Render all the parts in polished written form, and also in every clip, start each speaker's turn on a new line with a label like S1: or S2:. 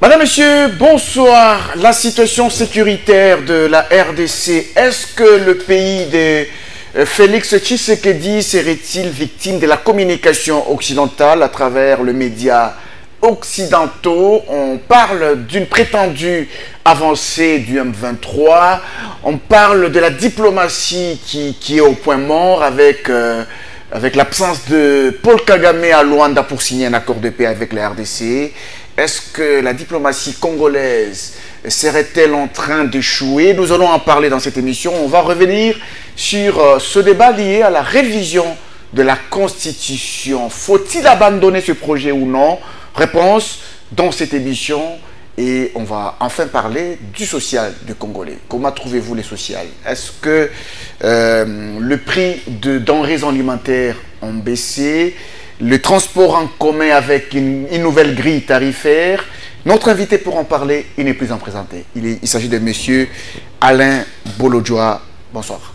S1: Madame, Monsieur, bonsoir. La situation sécuritaire de la RDC, est-ce que le pays de Félix Tshisekedi serait-il victime de la communication occidentale à travers le média occidentaux? On parle d'une prétendue avancée du M23, on parle de la diplomatie qui est au point mort avec l'absence de Paul Kagame à Luanda pour signer un accord de paix avec la RDC. Est-ce que la diplomatie congolaise serait-elle en train d'échouer? Nous allons en parler dans cette émission. On va revenir sur ce débat lié à la révision de la Constitution. Faut-il abandonner ce projet ou non? Réponse dans cette émission. Et on va enfin parler du social du Congolais. Comment trouvez-vous les sociales? Est-ce que le prix de denrées alimentaires ont baissé? Le transport en commun avec une nouvelle grille tarifaire? Notre invité pour en parler, il n'est plus en présenté. Il s'agit de monsieur Alain Bolodjoa. Bonsoir.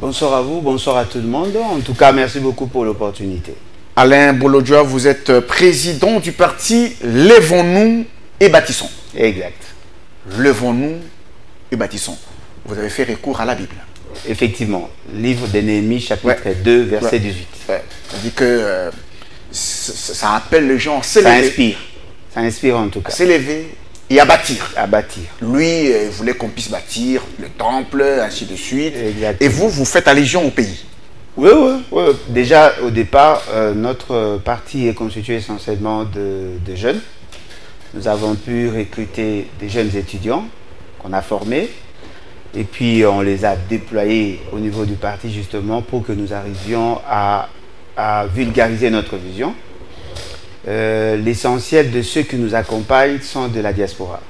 S2: Bonsoir à vous, bonsoir à tout le monde. En tout cas, merci beaucoup pour l'opportunité.
S1: Alain Bolodjoa, vous êtes président du parti Lèvons-nous et Bâtissons.
S2: Exact.
S1: Lèvons-nous et Bâtissons. Vous avez fait recours à la Bible.
S2: Effectivement. Livre de Néhémie, chapitre 2, verset 18.
S1: Ça dit que ça appelle les gens à s'élever.
S2: Ça inspire. Ça inspire en tout cas.
S1: À s'élever et à bâtir.
S2: À bâtir.
S1: Lui, il voulait qu'on puisse bâtir le temple, ainsi de suite.
S2: Exactement.
S1: Et vous, vous faites allusion au pays.
S2: Oui. Déjà, au départ, notre parti est constitué essentiellement de jeunes. Nous avons pu recruter des jeunes étudiants qu'on a formés. Et puis, on les a déployés au niveau du parti, justement, pour que nous arrivions à vulgariser notre vision. L'essentiel de ceux qui nous accompagnent sont de la diaspora.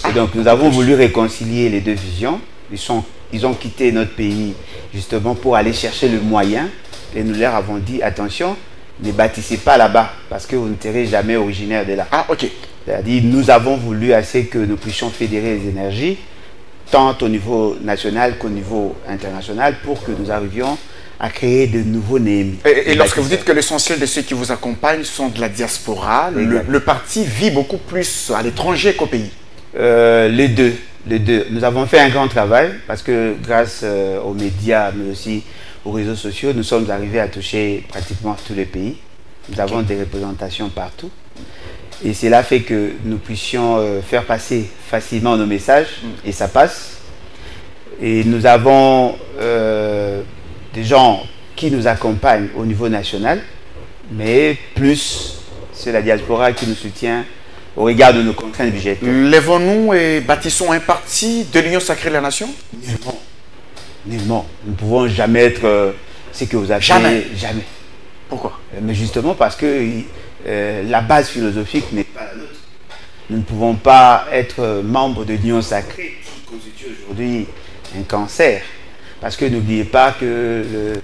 S2: Et donc, nous avons voulu réconcilier les deux visions. Ils ont quitté notre pays, justement, pour aller chercher le moyen. Et nous leur avons dit, attention, ne bâtissez pas là-bas, parce que vous ne serez jamais originaire de là.
S1: Ah, ok.
S2: C'est-à-dire, nous avons voulu assez que nous puissions fédérer les énergies, tant au niveau national qu'au niveau international, pour que nous arrivions à créer de nouveaux Néhémies.
S1: Et lorsque vous dites que l'essentiel de ceux qui vous accompagnent sont de la diaspora, le parti vit beaucoup plus à l'étranger qu'au pays?
S2: Les deux. Nous avons fait un grand travail, parce que grâce aux médias, mais aussi aux réseaux sociaux, nous sommes arrivés à toucher pratiquement tous les pays. Nous avons des représentations partout. Et cela fait que nous puissions faire passer facilement nos messages, et ça passe. Et nous avons des gens qui nous accompagnent au niveau national, mais plus c'est la diaspora qui nous soutient au regard de nos contraintes budgétaires.
S1: Lèvons-nous et Bâtissons un parti de l'Union sacrée de la nation?
S2: Nullement. Nous ne pouvons jamais être ce que vous appelez...
S1: Jamais.
S2: Jamais.
S1: Pourquoi?
S2: Mais justement parce que la base philosophique n'est pas la nôtre. Nous ne pouvons pas être membres de l'Union sacrée qui constitue aujourd'hui un cancer. Parce que n'oubliez pas que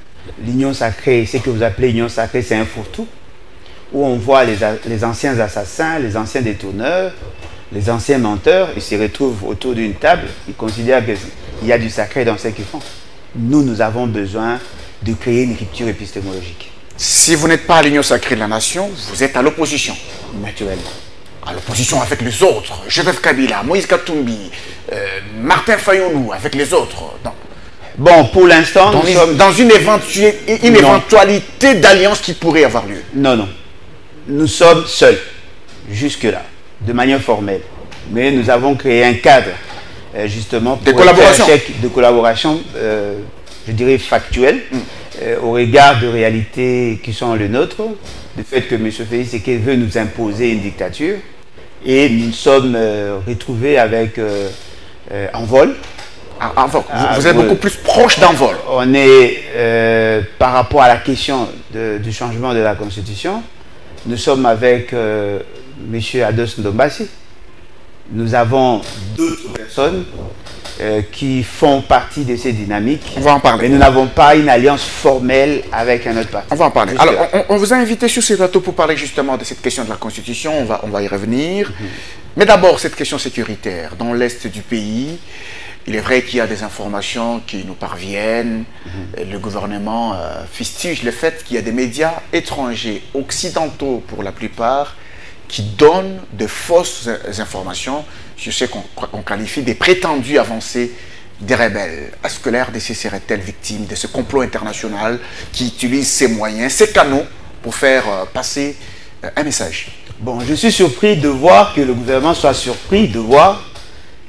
S2: l'Union sacrée, ce que vous appelez l'Union sacrée, c'est un fourre-tout, où on voit les anciens assassins, les anciens détourneurs, les anciens menteurs, ils se retrouvent autour d'une table, ils considèrent qu'il y a du sacré dans ce qu'ils font. Nous avons besoin de créer une rupture épistémologique.
S1: Si vous n'êtes pas à l'Union sacrée de la nation, vous êtes à l'opposition.
S2: Naturellement.
S1: À l'opposition avec les autres. Joseph Kabila, Moïse Katumbi, Martin Fayulu, avec les autres. Donc,
S2: bon, pour l'instant, nous sommes
S1: dans une éventualité d'alliance qui pourrait avoir lieu.
S2: Non. Nous sommes seuls, jusque-là, de manière formelle. Mais nous avons créé un cadre, justement, pour de collaboration, je dirais factuelle, au regard de réalités qui sont les nôtres, du fait que M. Félix Tshisekedi veut nous imposer une dictature, et nous sommes retrouvés avec Envol.
S1: Vous êtes beaucoup plus proche d'Envol.
S2: On est, par rapport à la question du changement de la Constitution, nous sommes avec M. Ados Ndombasi. Nous avons d'autres personnes qui font partie de ces dynamiques.
S1: On va en parler.
S2: Mais nous n'avons pas une alliance formelle avec un autre parti.
S1: On va en parler. Alors, on vous a invité sur ce plateau pour parler justement de cette question de la Constitution. On va y revenir. Mais d'abord, cette question sécuritaire. Dans l'Est du pays, il est vrai qu'il y a des informations qui nous parviennent. Le gouvernement fustige le fait qu'il y a des médias étrangers, occidentaux pour la plupart, qui donnent de fausses informations sur ce qu'on qualifie des prétendues avancées des rebelles. Est-ce que la RDC serait-elle victime de ce complot international qui utilise ses moyens, ses canaux pour faire passer un message?
S2: Bon, je suis surpris de voir que le gouvernement soit surpris de voir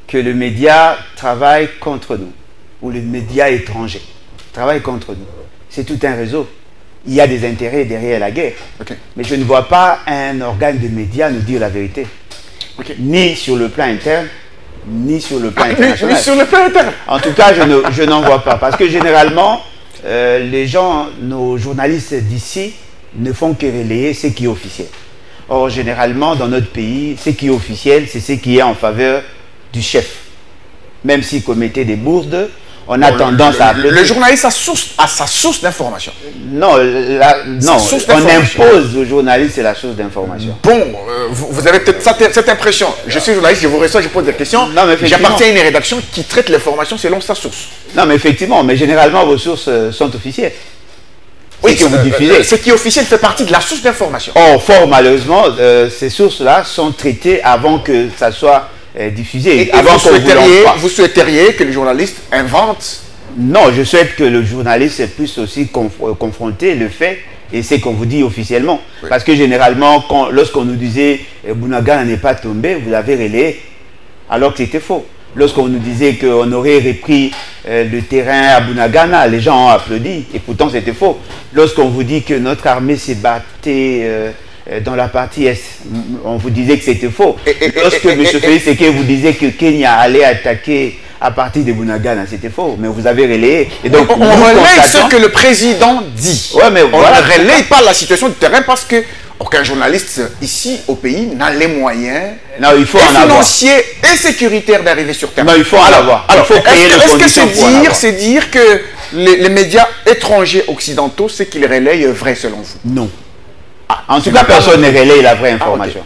S2: que le média travaille contre nous, ou les médias étrangers travaillent contre nous. C'est tout un réseau. Il y a des intérêts derrière la guerre.
S1: Okay.
S2: Mais je ne vois pas un organe de médias nous dire la vérité.
S1: Okay.
S2: Ni sur le plan interne, ni sur le plan international.
S1: Ni sur le plan interne.
S2: En tout cas, je n'en vois pas. Parce que généralement, les gens, nos journalistes d'ici, ne font que relayer ce qui est officiel. Or, généralement, dans notre pays, ce qui est officiel, c'est ce qui est en faveur du chef. Même s'il commettait des bourdes, on a tendance à appeler...
S1: Le journaliste a sa source d'information.
S2: Non, on impose aux journalistes la source d'information.
S1: Bon, vous avez peut-être cette impression. Je suis journaliste, je vous reçois, je pose des questions. J'appartiens à une rédaction qui traite l'information selon sa source.
S2: Non, mais effectivement, mais généralement, vos sources sont officielles.
S1: Oui, ce qui est officiel fait partie de la source d'information.
S2: Or, fort malheureusement, ces sources-là sont traitées avant que ça soit diffusé.
S1: Et vous souhaiteriez que le journaliste invente?
S2: Non, je souhaite que le journaliste puisse aussi confronter le fait et c'est qu'on vous dit officiellement. Oui. Parce que généralement, lorsqu'on nous disait Bunagana n'est pas tombé, vous l'avez relayé, alors que c'était faux. Lorsqu'on nous disait qu'on aurait repris le terrain à Bunagana, les gens ont applaudi et pourtant c'était faux. Lorsqu'on vous dit que notre armée s'est battue dans la partie Est, on vous disait que c'était faux. Lorsque M. Félix Seke vous disait que Kenya allait attaquer à partir de Bunagana, c'était faux, mais vous avez relayé. Et donc,
S1: on relaye ce que le président dit.
S2: Ouais, mais
S1: on ne relaye pas la situation du terrain parce que aucun journaliste ici au pays n'a les moyens financiers et sécuritaires d'arriver sur terrain.
S2: Non, il faut en avoir.
S1: Alors, est-ce que c'est dire que les médias étrangers occidentaux, ce qu'ils relayent est vrai selon vous?
S2: Non. En tout cas, personne ne relaye la vraie information.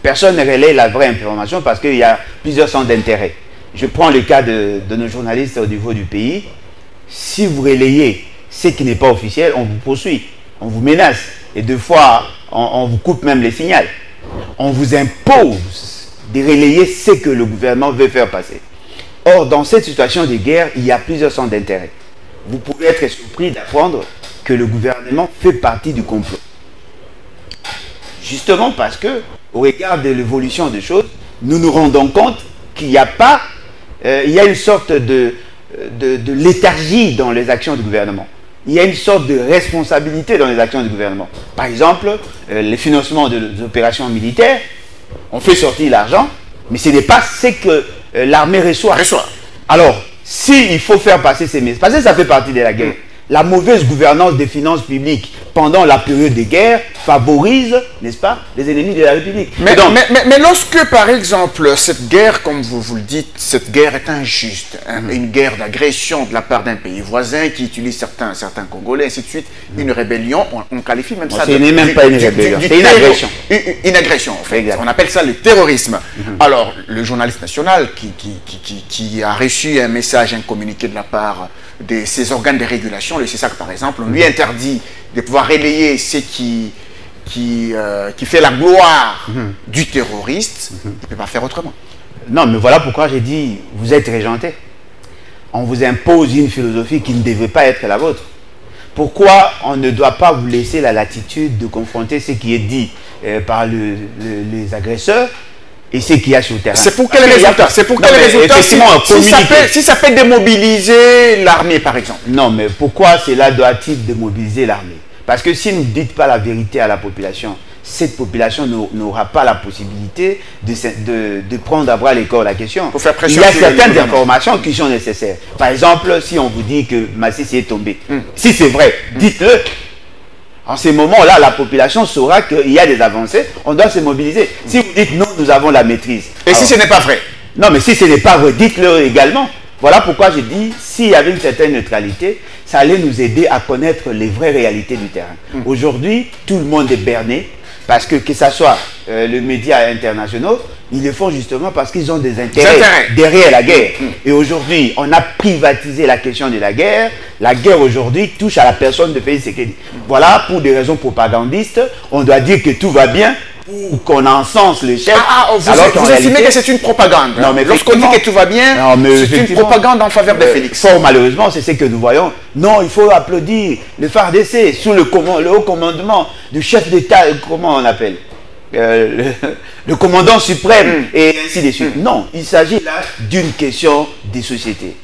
S2: Personne ne relaye la vraie information parce qu'il y a plusieurs centres d'intérêt. Je prends le cas de nos journalistes au niveau du pays. Si vous relayez ce qui n'est pas officiel, on vous poursuit, on vous menace. Et deux fois, on vous coupe même les signaux. On vous impose de relayer ce que le gouvernement veut faire passer. Or, dans cette situation de guerre, il y a plusieurs centres d'intérêt. Vous pouvez être surpris d'apprendre que le gouvernement fait partie du complot. Justement parce que, au regard de l'évolution des choses, nous nous rendons compte qu'il n'y a pas, il y a une sorte de léthargie dans les actions du gouvernement. Il y a une sorte de responsabilité dans les actions du gouvernement. Par exemple, les financements des opérations militaires, on fait sortir l'argent, mais ce n'est pas ce que l'armée reçoit. Alors, s'il faut faire passer ces messages, parce que ça fait partie de la guerre, la mauvaise gouvernance des finances publiques pendant la période de guerre favorise, n'est-ce pas, les ennemis de la République.
S1: Mais lorsque, par exemple, cette guerre, comme vous le dites, cette guerre est injuste, une guerre d'agression de la part d'un pays voisin qui utilise certains Congolais, ainsi de suite, une rébellion, on qualifie même ça
S2: de... Ce n'est même pas une rébellion, c'est une agression.
S1: Une agression, en fait. On appelle ça le terrorisme. Alors, le journaliste national qui a reçu un message, un communiqué de la part de ses organes de régulation, le CESAC par exemple, on lui interdit de pouvoir relayer ce qui fait la gloire du terroriste, il ne peut pas faire autrement.
S2: Non, mais voilà pourquoi j'ai dit, vous êtes régenté. On vous impose une philosophie qui ne devait pas être la vôtre. Pourquoi on ne doit pas vous laisser la latitude de confronter ce qui est dit par les agresseurs et ce qu'il y a sur le terrain?
S1: C'est pour quel résultat? C'est pour quel résultat? Si ça peut démobiliser l'armée, par exemple.
S2: Non, mais pourquoi cela doit-il démobiliser l'armée? Parce que si vous ne dites pas la vérité à la population, cette population n'aura pas la possibilité de prendre à bras le corps la question. Il y a certaines informations qui sont nécessaires. Par exemple, si on vous dit que Massissi est tombé, si c'est vrai, dites-le. En ce moment-là, la population saura qu'il y a des avancées, on doit se mobiliser. Si vous dites non, nous avons la maîtrise.
S1: Et si ce n'est pas vrai?
S2: Non, mais si ce n'est pas vrai, dites-le également. Voilà pourquoi je dis, s'il y avait une certaine neutralité, ça allait nous aider à connaître les vraies réalités du terrain. Aujourd'hui, tout le monde est berné, parce que ce soit les médias internationaux, ils le font justement parce qu'ils ont des intérêts derrière la guerre. Et aujourd'hui, on a privatisé la question de la guerre. La guerre aujourd'hui touche à la personne de Félix Tshisekedi. Voilà, pour des raisons propagandistes, on doit dire que tout va bien pour qu'on encense le chef.
S1: Vous estimez que c'est une propagande.
S2: Non, mais
S1: lorsqu'on dit que tout va bien, c'est une propagande en faveur de Félix.
S2: Fort malheureusement, c'est ce que nous voyons. Non, il faut applaudir le FARDC sous le haut commandement du chef d'État, comment on appelle le commandant suprême, et ainsi de suite. Non, il s'agit là d'une question des sociétés.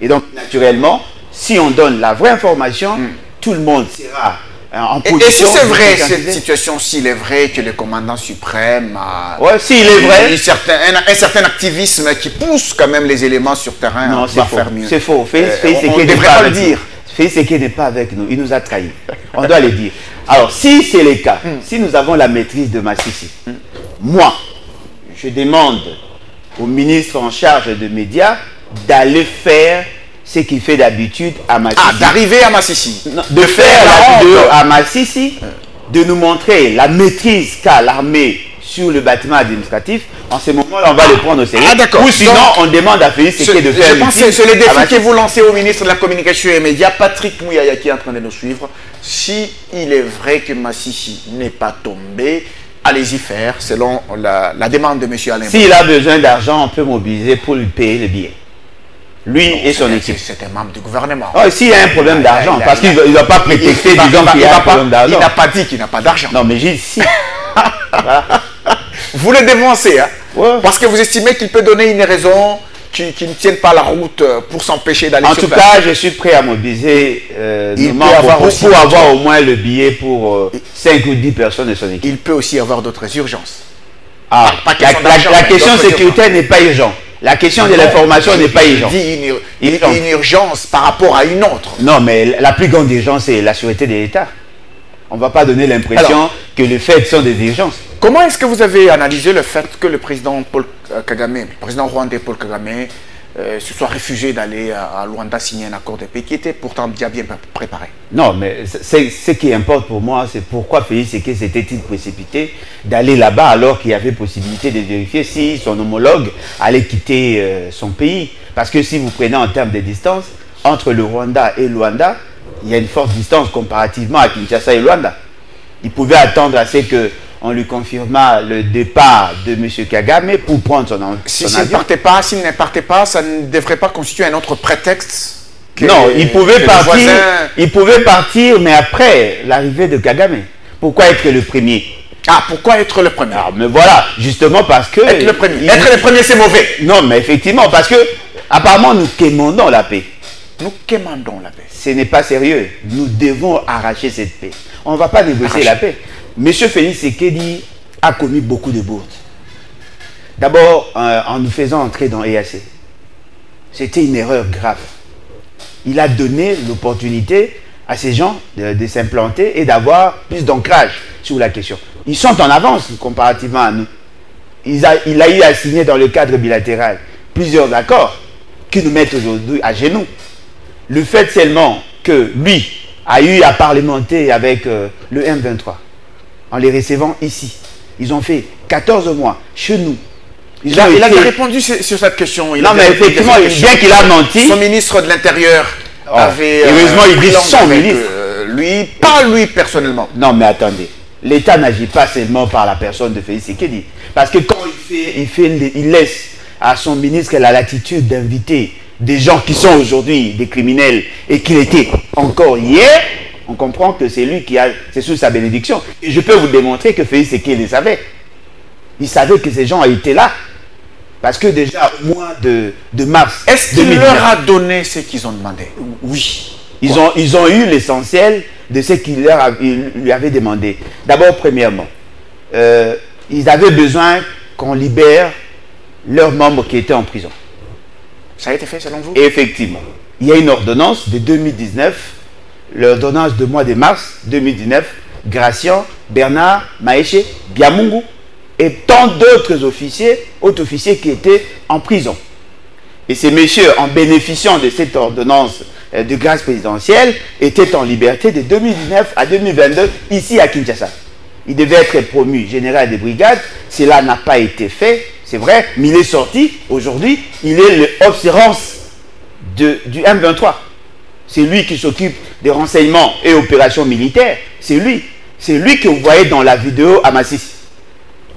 S2: Et donc, naturellement, si on donne la vraie information, tout le monde sera en position.
S1: Et si c'est vrai, cette situation, s'il est vrai que le commandant suprême a
S2: s'il est vrai,
S1: un certain activisme qui pousse quand même les éléments sur terrain
S2: non,
S1: à faire mieux.
S2: C'est faux.
S1: On ne devrait pas le dire.
S2: Félix n'est pas avec nous, il nous a trahis. On doit le dire. Alors, si c'est le cas, si nous avons la maîtrise de Massissi, moi, je demande au ministre en charge des médias d'aller faire ce qu'il fait d'habitude à Massissi.
S1: D'arriver à Massissi.
S2: De faire la vidéo à Massissi, de nous montrer la maîtrise qu'a l'armée sur le bâtiment administratif. En ce moment-là, on va le prendre au sérieux. Ou sinon, on demande à Félix de faire.
S1: Je pense que c'est le défi que vous lancez au ministre de la Communication et des Médias, Patrick Mouyaya, qui est en train de nous suivre. Si il est vrai que Massissi n'est pas tombé, allez-y faire, selon la demande de M. Alain.
S2: S'il a besoin d'argent, on peut mobiliser pour lui payer le billet. Lui et son équipe.
S1: C'est un membre du gouvernement.
S2: S'il y a un problème d'argent, parce qu'il ne va pas prétexter disant qu'il y a un problème d'argent.
S1: Il n'a pas dit qu'il n'a pas d'argent.
S2: Non, mais j'ai dit si.
S1: Vous le dévancez, hein? Parce que vous estimez qu'il peut donner une raison qui ne tienne pas la route pour s'empêcher d'aller sur place.
S2: En tout cas, je suis prêt à mobiliser nos membres pour avoir au moins le billet pour 5 ou 10 personnes de son équipe.
S1: Il peut aussi avoir d'autres urgences.
S2: La question sécuritaire n'est pas urgente. La question de l'information n'est pas urgente.
S1: Une urgence par rapport à une autre.
S2: Non, mais la plus grande urgence, c'est la sûreté de l'État. On ne va pas donner l'impression que les faits sont des urgences.
S1: Comment est-ce que vous avez analysé le fait que le président Paul Kagame, le président rwandais Paul Kagame, se soit refusé d'aller à Luanda signer un accord de paix qui était pourtant déjà bien préparé?
S2: Non, mais ce qui importe pour moi, c'est pourquoi Félix Tshisekedi s'était-il précipité d'aller là-bas alors qu'il y avait possibilité de vérifier si son homologue allait quitter son pays. Parce que si vous prenez en termes de distance, entre le Rwanda et Luanda, il y a une forte distance comparativement à Kinshasa et Luanda. Il pouvait attendre à ce qu'on lui confirma le départ de M. Kagame pour prendre son avion.
S1: S'il ne partait pas, ça ne devrait pas constituer un autre prétexte.
S2: Non, il pouvait partir, mais après l'arrivée de Kagame. Pourquoi être le premier?
S1: Pourquoi être le premier?
S2: Mais voilà, justement parce que...
S1: Être le premier, c'est mauvais.
S2: Non, mais effectivement, parce que apparemment nous quémandons la paix.
S1: Nous quémandons la paix.
S2: Ce n'est pas sérieux. Nous devons arracher cette paix. On ne va pas négocier la paix. Monsieur Félix Tshisekedi a commis beaucoup de bourdes. D'abord, en nous faisant entrer dans EAC. C'était une erreur grave. Il a donné l'opportunité à ces gens de s'implanter et d'avoir plus d'ancrage sur la question. Ils sont en avance comparativement à nous. Il a eu à signer dans le cadre bilatéral plusieurs accords qui nous mettent aujourd'hui à genoux. Le fait seulement que lui a eu à parlementer avec le M23 en les recevant ici. Ils ont fait 14 mois chez nous.
S1: Il avait répondu sur cette question.
S2: Non, mais effectivement, bien qu'il a menti.
S1: Son ministre de l'Intérieur avait...
S2: heureusement, il dit son ministre.
S1: Pas lui personnellement.
S2: Non, mais attendez. L'État n'agit pas seulement par la personne de Félix Tshisekedi. Parce que quand il laisse à son ministre la latitude d'inviter des gens qui sont aujourd'hui des criminels et qui l'étaient encore hier, on comprend que c'est lui c'est sous sa bénédiction. Et je peux vous démontrer que Félix Tshisekedi le savait. Il savait que ces gens étaient là. Parce que déjà au mois de mars...
S1: Est-ce qu'il leur a donné ce qu'ils ont demandé? Oui.
S2: Ils ont eu l'essentiel de ce qu'il lui avait demandé. D'abord, premièrement, ils avaient besoin qu'on libère leurs membres qui étaient en prison.
S1: Ça a été fait selon vous?
S2: Effectivement. Il y a une ordonnance de 2019, l'ordonnance de mois de mars 2019, Gracian, Bernard, Maéché, Biamungu et tant d'autres officiers, autres officiers qui étaient en prison. Et ces messieurs, en bénéficiant de cette ordonnance de grâce présidentielle, étaient en liberté de 2019 à 2022 ici à Kinshasa. Il devait être promu général de brigade, cela n'a pas été fait, c'est vrai, mais il est sorti, aujourd'hui, il est l'observance du M23. C'est lui qui s'occupe des renseignements et opérations militaires, c'est lui que vous voyez dans la vidéo à Massissi.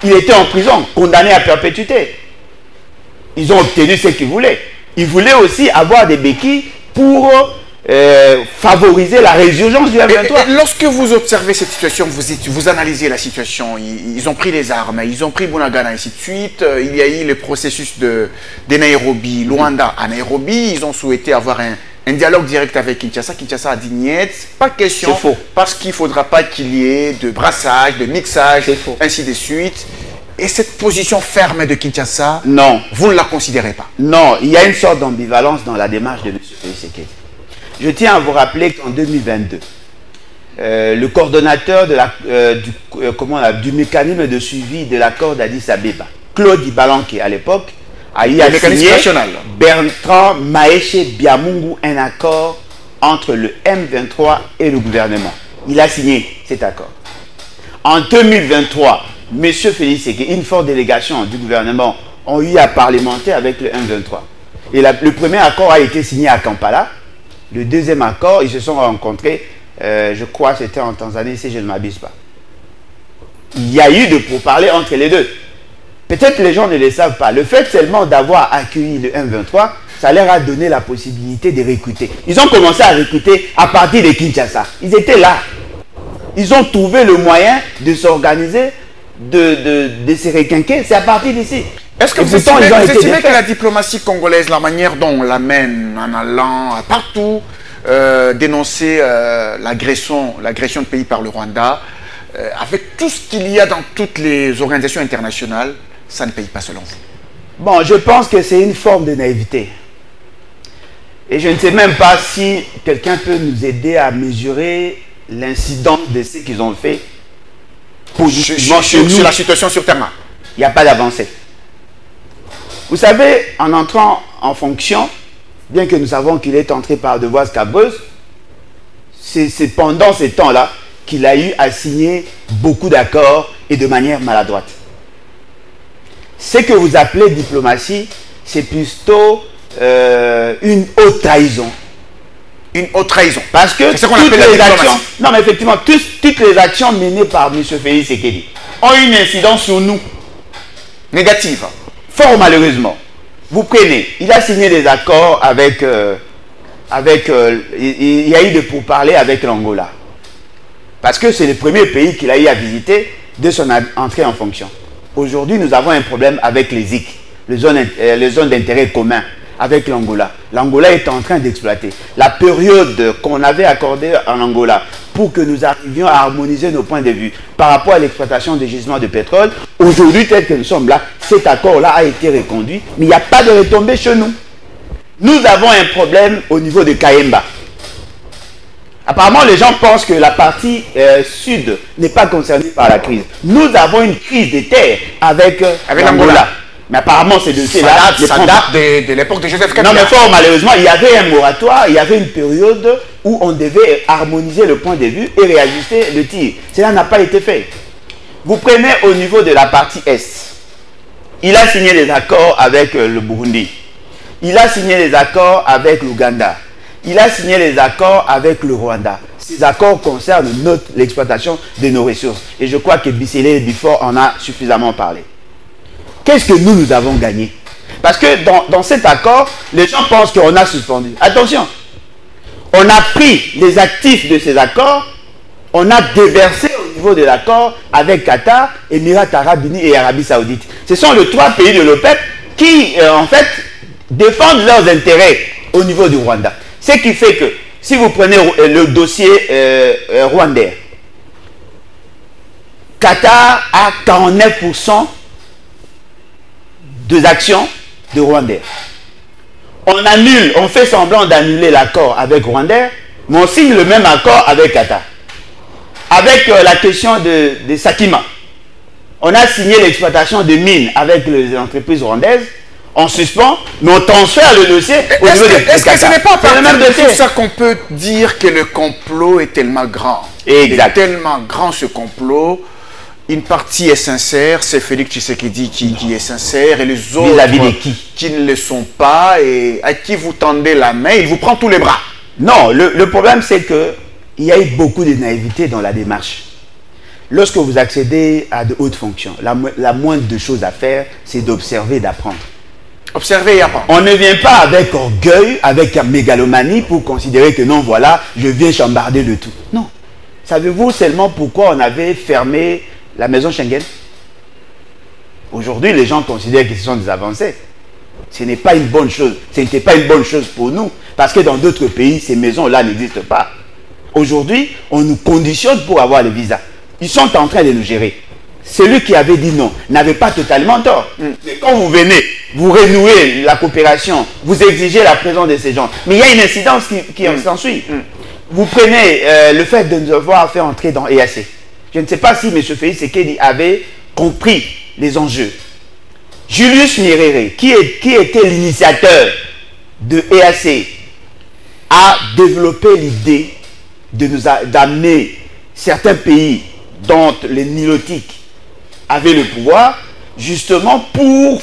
S2: Il était en prison, condamné à perpétuité. Ils ont obtenu ce qu'ils voulaient. Ils voulaient aussi avoir des béquilles pour favoriser la résurgence du M23.
S1: Et lorsque vous observez cette situation, vous analysez la situation, ils ont pris les armes, ils ont pris Bunagana et ainsi de suite, il y a eu le processus de Nairobi, Luanda à Nairobi, ils ont souhaité avoir un dialogue direct avec Kinshasa. Kinshasa a dit niet, pas question,
S2: faux.
S1: Parce qu'il ne faudra pas qu'il y ait de brassage, de mixage, ainsi de suite. Et cette position ferme de Kinshasa,
S2: non,
S1: vous ne la considérez pas?
S2: Non, il y a une sorte d'ambivalence dans la démarche de M. Tshisekedi. Je tiens à vous rappeler qu'en 2022, le coordonnateur de du mécanisme de suivi de l'accord d'Addis Abeba, Claude Ibalanke à l'époque, a eu à signer Bertrand Maeshe Biamungu un accord entre le M23 et le gouvernement. Il a signé cet accord. En 2023, M. Félix Tshisekedi, une forte délégation du gouvernement, ont eu à parlementer avec le M23. Et le premier accord a été signé à Kampala. Le deuxième accord, ils se sont rencontrés, je crois que c'était en Tanzanie, si je ne m'abuse pas. Il y a eu de pourparlers entre les deux. Peut-être que les gens ne le savent pas. Le fait seulement d'avoir accueilli le M23, ça leur a donné la possibilité de recruter. Ils ont commencé à recruter à partir de Kinshasa. Ils étaient là. Ils ont trouvé le moyen de s'organiser, de se requinquer. C'est à partir d'ici.
S1: Est-ce que vous estimez que la diplomatie congolaise, la manière dont on l'amène en allant partout dénoncer l'agression de pays par le Rwanda, avec tout ce qu'il y a dans toutes les organisations internationales, ça ne paye pas selon vous?
S2: Bon, je pense que c'est une forme de naïveté. Et je ne sais même pas si quelqu'un peut nous aider à mesurer l'incidence de ce qu'ils ont fait positivement
S1: sur la situation sur terrain.
S2: Il n'y a pas d'avancée. Vous savez, en entrant en fonction, bien que nous savons qu'il est entré par devoirs scabreuses, c'est pendant ces temps-là qu'il a eu à signer beaucoup d'accords et de manière maladroite. Ce que vous appelez diplomatie, c'est plutôt une haute trahison.
S1: Une haute trahison.
S2: Parce que
S1: c'est ce qu'on appelle la diplomatie.
S2: Non, mais effectivement, toutes les actions menées par M. Félix Tshisekedi ont une incidence sur nous.
S1: Négative.
S2: Fort malheureusement. Vous prenez, il a signé des accords avec... il y a eu de pourparlers avec l'Angola. Parce que c'est le premier pays qu'il a eu à visiter de son entrée en fonction. Aujourd'hui, nous avons un problème avec les ZIC, les zones d'intérêt commun, avec l'Angola. L'Angola est en train d'exploiter. La période qu'on avait accordée en Angola pour que nous arrivions à harmoniser nos points de vue par rapport à l'exploitation des gisements de pétrole, aujourd'hui, tel que nous sommes là, cet accord-là a été reconduit, mais il n'y a pas de retombée chez nous. Nous avons un problème au niveau de Kayemba. Apparemment, les gens pensent que la partie sud n'est pas concernée par la crise. Nous avons une crise des terres avec l'Angola. Mais apparemment, ces dossiers-là...
S1: Ça date de l'époque de Joseph Kabila.
S2: Non, mais fort malheureusement, il y avait un moratoire, il y avait une période où on devait harmoniser le point de vue et réajuster le tir. Cela n'a pas été fait. Vous prenez au niveau de la partie Est. Il a signé des accords avec le Burundi. Il a signé des accords avec l'Ouganda. Il a signé des accords avec le Rwanda. Ces accords concernent l'exploitation de nos ressources. Et je crois que Bissele et Bifort en a suffisamment parlé. Qu'est-ce que nous avons gagné? Parce que dans cet accord, les gens pensent qu'on a suspendu. Attention, on a pris les actifs de ces accords, on a déversé au niveau de l'accord avec Qatar, Émirats Arabes Unis et Arabie Saoudite. Ce sont les trois pays de l'OPEP qui, en fait, défendent leurs intérêts au niveau du Rwanda. Ce qui fait que, si vous prenez le dossier rwandais, Qatar a 49% des actions de Rwandais. On fait semblant d'annuler l'accord avec Rwandais, mais on signe le même accord avec Qatar. Avec la question de Sakima, on a signé l'exploitation de mines avec les entreprises rwandaises, on suspend, mais on transfère le dossier au niveau de Qatar.
S1: Est-ce que ce n'est pas par tout ça qu'on peut dire que le complot est tellement grand?
S2: Exact.
S1: Il est tellement grand ce complot. Une partie est sincère, c'est Félix Tshisekedi qui est sincère, et les autres qui ne le sont pas, et à qui vous tendez la main, il vous prend tous les bras.
S2: Non, le problème c'est qu'il y a eu beaucoup de naïveté dans la démarche. lorsque vous accédez à de hautes fonctions, la moindre de choses à faire, c'est d'observer, d'apprendre.
S1: Observer et apprendre.
S2: On ne vient pas avec orgueil, avec mégalomanie pour considérer que non, voilà, je viens chambarder le tout. Non. Savez-vous seulement pourquoi on avait fermé la maison Schengen? Aujourd'hui, les gens considèrent que ce sont des avancées. Ce n'est pas une bonne chose. Ce n'était pas une bonne chose pour nous. Parce que dans d'autres pays, ces maisons-là n'existent pas. Aujourd'hui, on nous conditionne pour avoir les visas. Ils sont en train de nous gérer. Celui qui avait dit non n'avait pas totalement tort. Mais quand vous venez, vous renouez la coopération, vous exigez la présence de ces gens. Mais il y a une incidence qui s'ensuit. Vous prenez le fait de nous devoir faire entrer dans EAC. Je ne sais pas si M. Félix Tshisekedi avait compris les enjeux. Julius Nyerere, qui était l'initiateur de EAC, a développé l'idée d'amener certains pays dont les nilotiques avaient le pouvoir, justement pour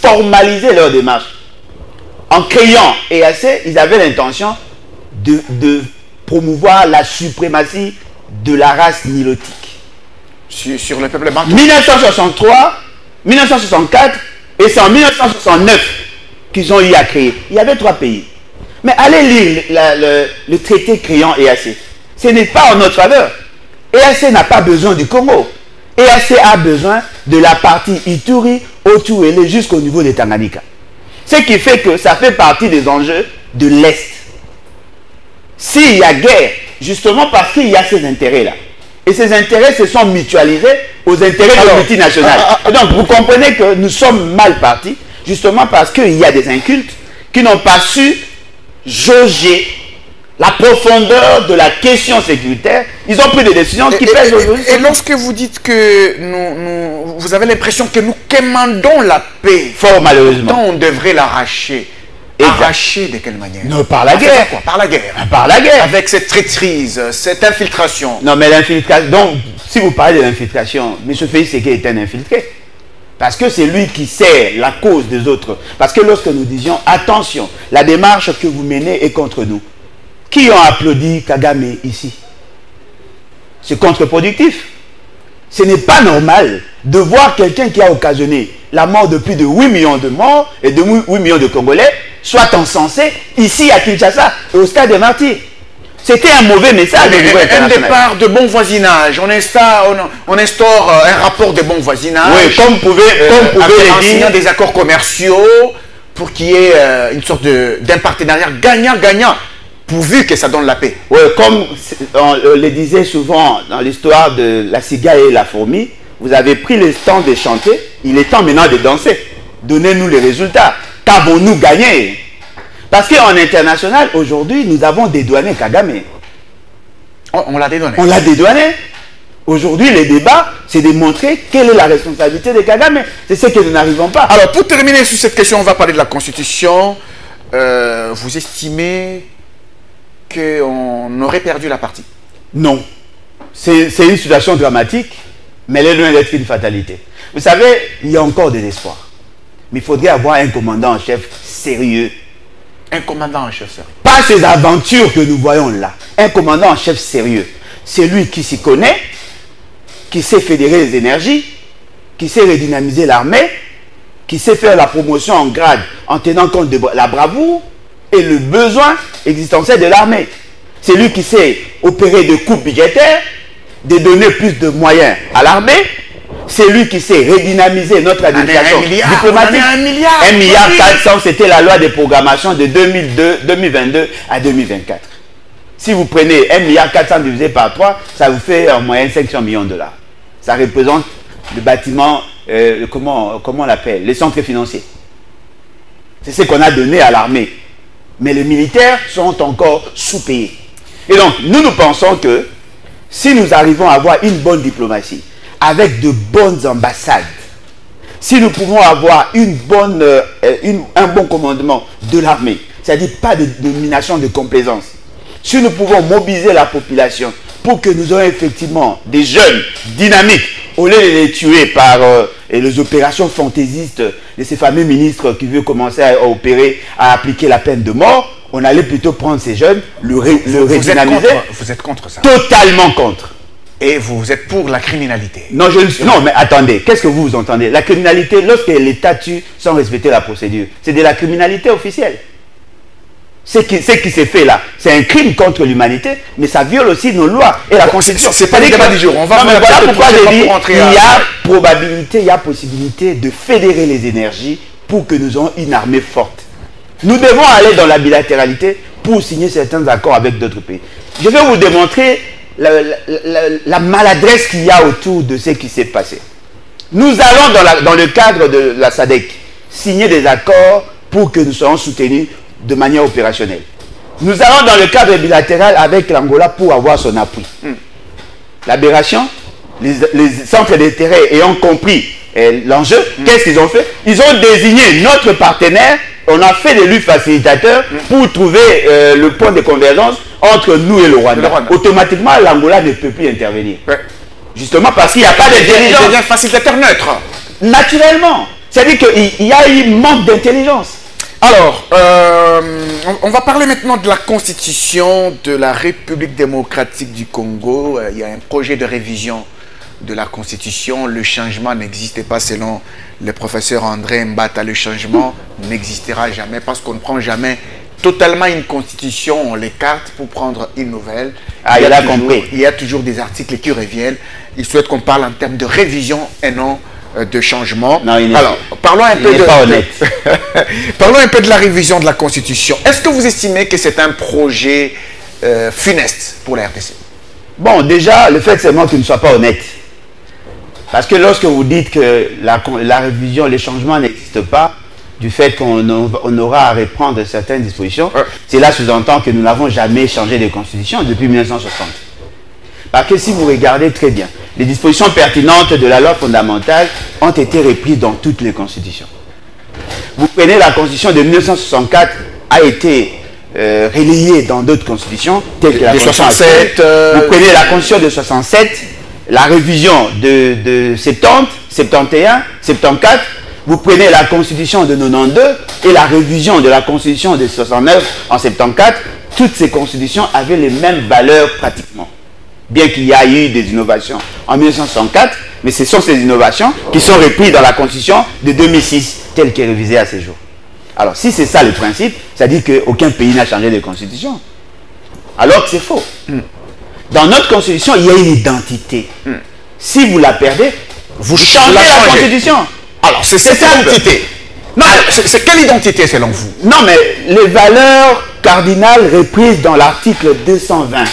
S2: formaliser leur démarche. En créant EAC, ils avaient l'intention de promouvoir la suprématie de la race nilotique.
S1: Sur le peuple bantou.
S2: 1963, 1964 et c'est en 1969 qu'ils ont eu à créer. Il y avait 3 pays. Mais allez lire le traité créant EAC. Ce n'est pas en notre faveur. EAC n'a pas besoin du Congo. EAC a besoin de la partie Ituri, Otuele jusqu'au niveau de Tanganyika. Ce qui fait que ça fait partie des enjeux de l'Est. S'il y a guerre, justement parce qu'il y a ces intérêts-là. Et ces intérêts se sont mutualisés aux intérêts de multinationales. Et donc vous comprenez que nous sommes mal partis, justement parce qu'il y a des incultes qui n'ont pas su jauger la profondeur de la question sécuritaire. Ils ont pris des décisions qui pèsent aujourd'hui.
S1: Et lorsque vous dites que vous avez l'impression que nous commandons la paix,
S2: fort malheureusement,
S1: on devrait l'arracher. Arracher de quelle manière?
S2: Non, par la guerre.
S1: Quoi? Par la guerre.
S2: Par la guerre.
S1: Avec cette traîtrise, cette infiltration.
S2: Non, mais l'infiltration. Donc, si vous parlez de l'infiltration, M. Félix Tshisekedi est un infiltré. Parce que c'est lui qui sert la cause des autres. Parce que lorsque nous disions, attention, la démarche que vous menez est contre nous. Qui ont applaudi Kagame ici? C'est contre-productif. Ce n'est pas normal de voir quelqu'un qui a occasionné la mort de plus de 8 millions de morts et de 8 millions de Congolais soit encensé ici à Kinshasa et au stade des Martyrs. C'était un mauvais message.
S1: Un départ de bon voisinage. On instaure un rapport de bon voisinage.
S2: Oui, comme vous pouvez
S1: le dire, des accords commerciaux pour qu'il y ait une sorte d'un partenariat gagnant-gagnant, pourvu que ça donne la paix.
S2: Oui, comme on le disait souvent dans l'histoire de la cigale et la fourmi, vous avez pris le temps de chanter, il est temps maintenant de danser. Donnez-nous les résultats. Qu'avons-nous gagné? Parce qu'en international, aujourd'hui, nous avons dédouané Kagame.
S1: On l'a dédouané.
S2: On l'a dédouané. Aujourd'hui, les débats, c'est de montrer quelle est la responsabilité de Kagame. C'est ce que nous n'arrivons pas.
S1: Alors, pour terminer sur cette question, on va parler de la Constitution. Vous estimez qu'on aurait perdu la partie?
S2: Non. C'est une situation dramatique, mais elle est loin d'être une fatalité. Vous savez, il y a encore de l'espoir. Mais il faudrait avoir un commandant en chef sérieux.
S1: Un commandant en chef sérieux.
S2: Pas ces aventures que nous voyons là. Un commandant en chef sérieux. C'est lui qui s'y connaît, qui sait fédérer les énergies, qui sait redynamiser l'armée, qui sait faire la promotion en grade en tenant compte de la bravoure et le besoin existentiel de l'armée. C'est lui qui sait opérer des coupes budgétaires, de donner plus de moyens à l'armée. C'est lui qui sait redynamiser notre administration diplomatique. 1,4 milliard, c'était la loi de programmation de 2022 à 2024. Si vous prenez 1,4 milliard divisé par 3, ça vous fait en moyenne 500 millions de dollars. Ça représente le bâtiment, comment on l'appelle, les centres financiers. C'est ce qu'on a donné à l'armée. Mais les militaires sont encore sous-payés. Et donc, nous pensons que si nous arrivons à avoir une bonne diplomatie, avec de bonnes ambassades, si nous pouvons avoir un bon commandement de l'armée, c'est-à-dire pas de domination de complaisance, si nous pouvons mobiliser la population pour que nous ayons effectivement des jeunes dynamiques, au lieu de les tuer par les opérations fantaisistes de ces fameux ministres qui veulent commencer à opérer, à appliquer la peine de mort, on allait plutôt prendre ces jeunes, le redynamiser.
S1: Vous êtes contre ça?
S2: Totalement contre.
S1: Et vous êtes pour la criminalité.
S2: Non, non, mais attendez, qu'est-ce que vous entendez? La criminalité, lorsque l'État tue sans respecter la procédure, c'est de la criminalité officielle. Ce qui s'est fait là, c'est un crime contre l'humanité, mais ça viole aussi nos lois et la Constitution.
S1: C'est pas le débat du jour. On va
S2: voilà pourquoi j'ai dit il y a probabilité, il y a possibilité de fédérer les énergies pour que nous ayons une armée forte. Nous devons aller dans la bilatéralité pour signer certains accords avec d'autres pays. Je vais vous démontrer la maladresse qu'il y a autour de ce qui s'est passé. Nous allons dans le cadre de la SADC signer des accords pour que nous soyons soutenus de manière opérationnelle. Nous allons dans le cadre bilatéral avec l'Angola pour avoir son appui. L'aberration, les centres d'intérêt ayant compris l'enjeu, qu'est-ce qu'ils ont fait? Ils ont désigné notre partenaire, on a fait de lui facilitateur pour trouver le point de convergence entre nous et le Rwanda. Automatiquement, l'Angola ne peut plus intervenir. Ouais. Justement parce qu'il n'y a pas d'intelligence.
S1: Il devient facilitateur neutre.
S2: Naturellement. C'est-à-dire qu'il y a eu manque d'intelligence.
S1: Alors, on va parler maintenant de la constitution de la République démocratique du Congo. Il y a un projet de révision de la constitution. Le changement n'existait pas selon le professeur André Mbata. Le changement n'existera jamais parce qu'on ne prend jamais totalement une constitution, on l'écarte pour prendre une nouvelle.
S2: Ah, il a compris.
S1: Il y a toujours des articles qui reviennent. Il souhaite qu'on parle en termes de révision et non de changement.
S2: Non,
S1: alors, parlons un peu
S2: pas honnête.
S1: Parlons un peu de la révision de la Constitution. Est-ce que vous estimez que c'est un projet funeste pour la RDC?
S2: Bon, déjà, le fait seulement qu'il ne soit pas honnête. Parce que lorsque vous dites que la révision, les changements n'existent pas, du fait qu'on aura à reprendre certaines dispositions, cela sous-entend que nous n'avons jamais changé de constitution depuis 1960. Parce que si vous regardez très bien, les dispositions pertinentes de la loi fondamentale ont été reprises dans toutes les constitutions. Vous prenez la constitution de 1964, a été relayée dans d'autres constitutions, telles que la constitution 67. Vous prenez la constitution de 67, la révision de 70, 71, 74. Vous prenez la constitution de 92 et la révision de la constitution de 69 en 74. Toutes ces constitutions avaient les mêmes valeurs pratiquement. Bien qu'il y ait eu des innovations en 1964, mais ce sont ces innovations qui sont reprises dans la constitution de 2006, telle qu'elle est révisée à ce jour. Alors, si c'est ça le principe, ça dit qu'aucun pays n'a changé de constitution. Alors que c'est faux. Dans notre constitution, il y a une identité. Si vous la perdez, vous changez la constitution.
S1: Alors, c'est cette identité. Non, c'est quelle identité selon vous?
S2: Non, mais les valeurs cardinales reprises dans l'article 220.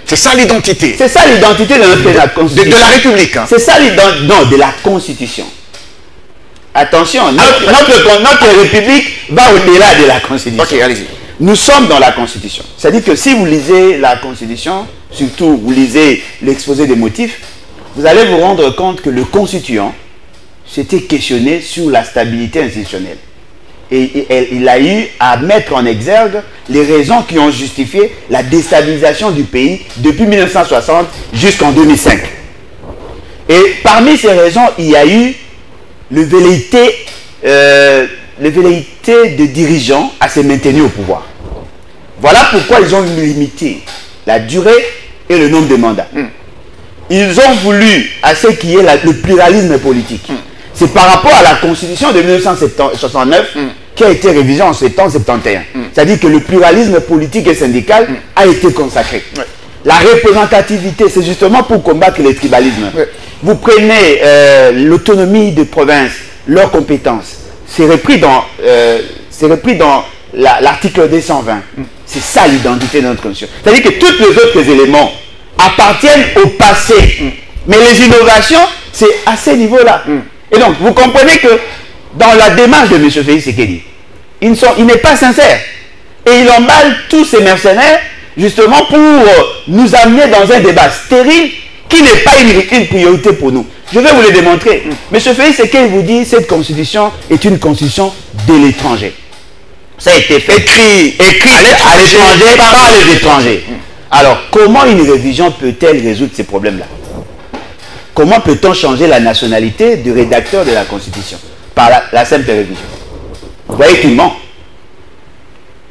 S1: C'est ça l'identité.
S2: C'est ça l'identité de notre Constitution.
S1: De la République. Hein.
S2: C'est ça l'identité. Non, de la Constitution. Attention, notre République va au-delà de la Constitution.
S1: Ok, allez-y.
S2: Nous sommes dans la Constitution. C'est-à-dire que si vous lisez la Constitution, surtout vous lisez l'exposé des motifs, vous allez vous rendre compte que le constituant s'était questionné sur la stabilité institutionnelle. Et il a eu à mettre en exergue les raisons qui ont justifié la déstabilisation du pays depuis 1960 jusqu'en 2005. Et parmi ces raisons, il y a eu le velléité des dirigeants à se maintenir au pouvoir. Voilà pourquoi ils ont limité la durée et le nombre de mandats. Ils ont voulu à ce qu'il y ait le pluralisme politique. C'est par rapport à la Constitution de 1969 qui a été révisée en septembre 71. C'est-à-dire que le pluralisme politique et syndical a été consacré. La représentativité, c'est justement pour combattre le tribalisme. Vous prenez l'autonomie des provinces, leurs compétences. C'est repris dans l'article 220. C'est ça l'identité de notre Constitution. C'est-à-dire que tous les autres éléments appartiennent au passé. Mais les innovations, c'est à ce niveau-là. Et donc, vous comprenez que dans la démarche de M. Félix Tshisekedi, il n'est pas sincère. Et il emballe tous ces mercenaires, justement, pour nous amener dans un débat stérile qui n'est pas une priorité pour nous. Je vais vous le démontrer. M. Félix Tshisekedi vous dit que cette constitution est une constitution de l'étranger. Ça a été fait écrit à l'étranger par les étrangers. Alors, comment une révision peut-elle résoudre ces problèmes-là? Comment peut-on changer la nationalité du rédacteur de la Constitution? Par la simple révision. Vous voyez qu'il ment.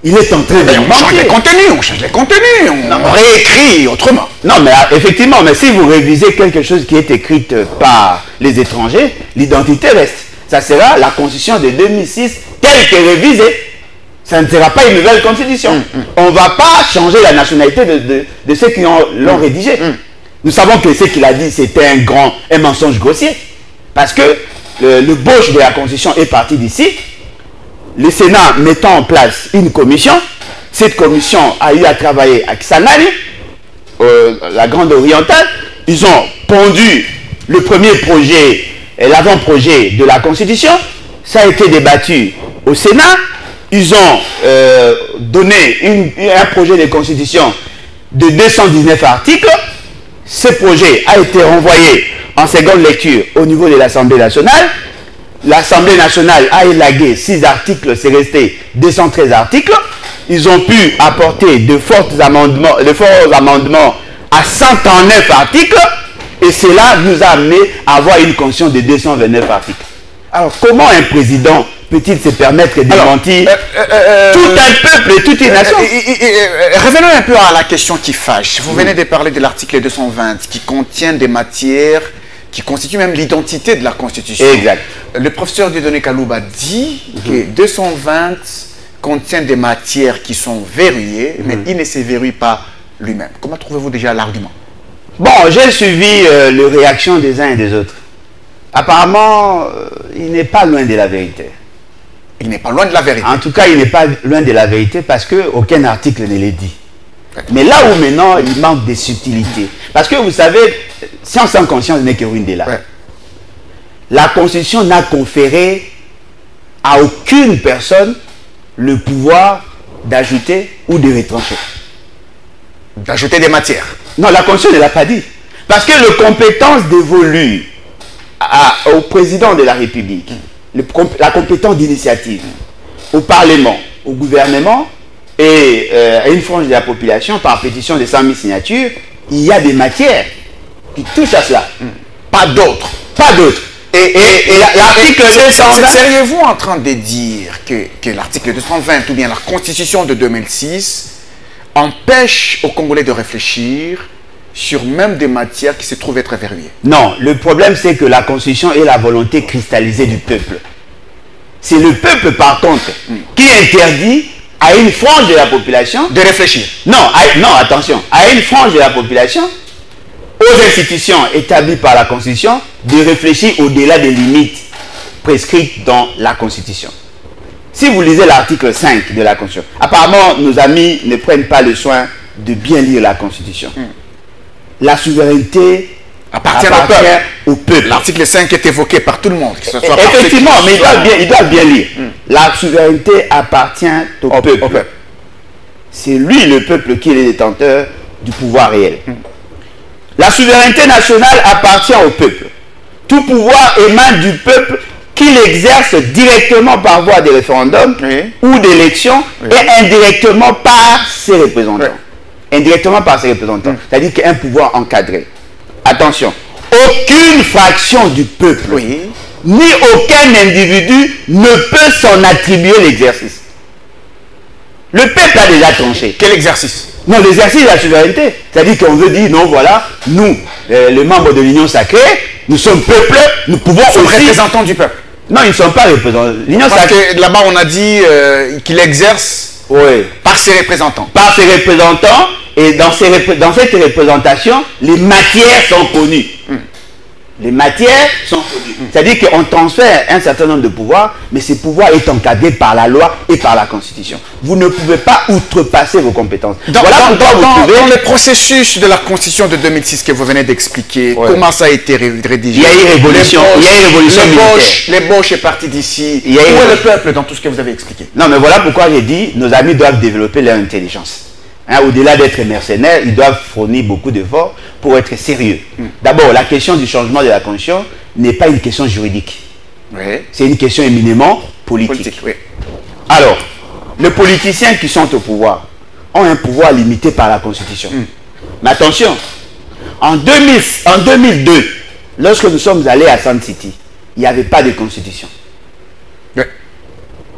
S2: Il est en train de
S1: on change les contenus, on réécrit autrement.
S2: Non, mais effectivement, mais si vous révisez quelque chose qui est écrit par les étrangers, l'identité reste. Ça sera la constitution de 2006 telle que révisée. Ça ne sera pas une nouvelle constitution. On ne va pas changer la nationalité de ceux qui l'ont rédigé. Nous savons que ce qu'il a dit, c'était un mensonge grossier. Parce que le bauche de la constitution est parti d'ici. Le Sénat mettant en place une commission, cette commission a eu à travailler à Kisangani, la Grande Orientale. Ils ont pondu le premier projet, l'avant-projet de la Constitution. Ça a été débattu au Sénat. Ils ont donné un projet de Constitution de 219 articles. Ce projet a été renvoyé en seconde lecture au niveau de l'Assemblée nationale. L'Assemblée nationale a élagué 6 articles, c'est resté 213 articles. Ils ont pu apporter de forts amendements à 139 articles. Et cela nous a amené à avoir une constitution de 229 articles. Alors, comment un président peut-il se permettre de mentir tout un peuple et toute une nation?
S1: Revenons un peu à la question qui fâche. Vous venez de parler de l'article 220 qui contient des matières qui constituent même l'identité de la Constitution.
S2: Exact.
S1: Le professeur Dieudonné Kalouba dit que 220 contient des matières qui sont verrouillées, mais il ne se verrouille pas lui-même. Comment trouvez-vous déjà l'argument?
S2: Bon, j'ai suivi les réactions des uns et des autres. Apparemment, il n'est pas loin de la vérité.
S1: Il n'est pas loin de la vérité.
S2: En tout cas, il n'est pas loin de la vérité parce qu'aucun article ne l'est dit. Mais là où maintenant, il manque de subtilité. Parce que vous savez, science sans conscience n'est que ruine de l'âme. La Constitution n'a conféré à aucune personne le pouvoir d'ajouter ou de retrancher.
S1: D'ajouter des matières.
S2: Non, la Constitution ne l'a pas dit. Parce que les compétences dévolues au président de la République, la compétence d'initiative, au Parlement, au gouvernement et à une frange de la population par pétition de 100 000 signatures, il y a des matières qui touchent à cela.
S1: Pas d'autres.
S2: Pas d'autres. Et l'article 220...
S1: Seriez-vous en train de dire que l'article 220 ou bien la Constitution de 2006 empêche aux Congolais de réfléchir sur même des matières qui se trouvent être verrouillées?
S2: Non, le problème c'est que la Constitution est la volonté cristallisée du peuple. C'est le peuple par contre qui interdit à une frange de la population
S1: de réfléchir.
S2: Non, non, attention, à une frange de la population, aux institutions établies par la Constitution, de réfléchir au-delà des limites prescrites dans la Constitution. Si vous lisez l'article 5 de la Constitution, apparemment nos amis ne prennent pas le soin de bien lire la Constitution. La souveraineté appartient au peuple.
S1: L'article 5 est évoqué par tout le monde. Que ce soit
S2: effectivement, mais il doit bien lire. La souveraineté appartient au peuple. C'est lui, le peuple, qui est le détenteur du pouvoir réel. La souveraineté nationale appartient au peuple. Tout pouvoir émane du peuple qui l'exerce directement par voie de référendum ou d'élection et indirectement par ses représentants. Indirectement par ses représentants. C'est-à-dire qu'un pouvoir encadré. Attention, aucune fraction du peuple, ni aucun individu ne peut s'en attribuer l'exercice. Le peuple a déjà tranché.
S1: Quel exercice?
S2: Non, l'exercice de la souveraineté. C'est-à-dire qu'on veut dire, non, voilà, nous, les membres de l'Union sacrée, nous sommes peuple, nous pouvons aussi...
S1: représentants du peuple.
S2: Non, ils ne sont pas représentants.
S1: L'Union sacrée... Parce que là-bas, on a dit qu'il exerce par ses représentants.
S2: Par ses représentants, et dans cette représentation, les matières sont connues. Les matières sont connues. C'est-à-dire qu'on transfère un certain nombre de pouvoirs, mais ces pouvoirs est encadré par la loi et par la Constitution. Vous ne pouvez pas outrepasser vos compétences.
S1: Dans le processus de la Constitution de 2006 que vous venez d'expliquer, comment ça a été rédigé?
S2: Il y a eu révolution.
S1: L'ébauche est partie d'ici. Où est le peuple dans tout ce que vous avez expliqué?
S2: Non, mais voilà pourquoi j'ai dit, nos amis doivent développer leur intelligence. Au-delà d'être mercenaires, ils doivent fournir beaucoup d'efforts pour être sérieux. D'abord, la question du changement de la Constitution n'est pas une question juridique. C'est une question éminemment politique. Alors, les politiciens qui sont au pouvoir ont un pouvoir limité par la Constitution. Mais attention, en 2002, lorsque nous sommes allés à Sun City, il n'y avait pas de Constitution.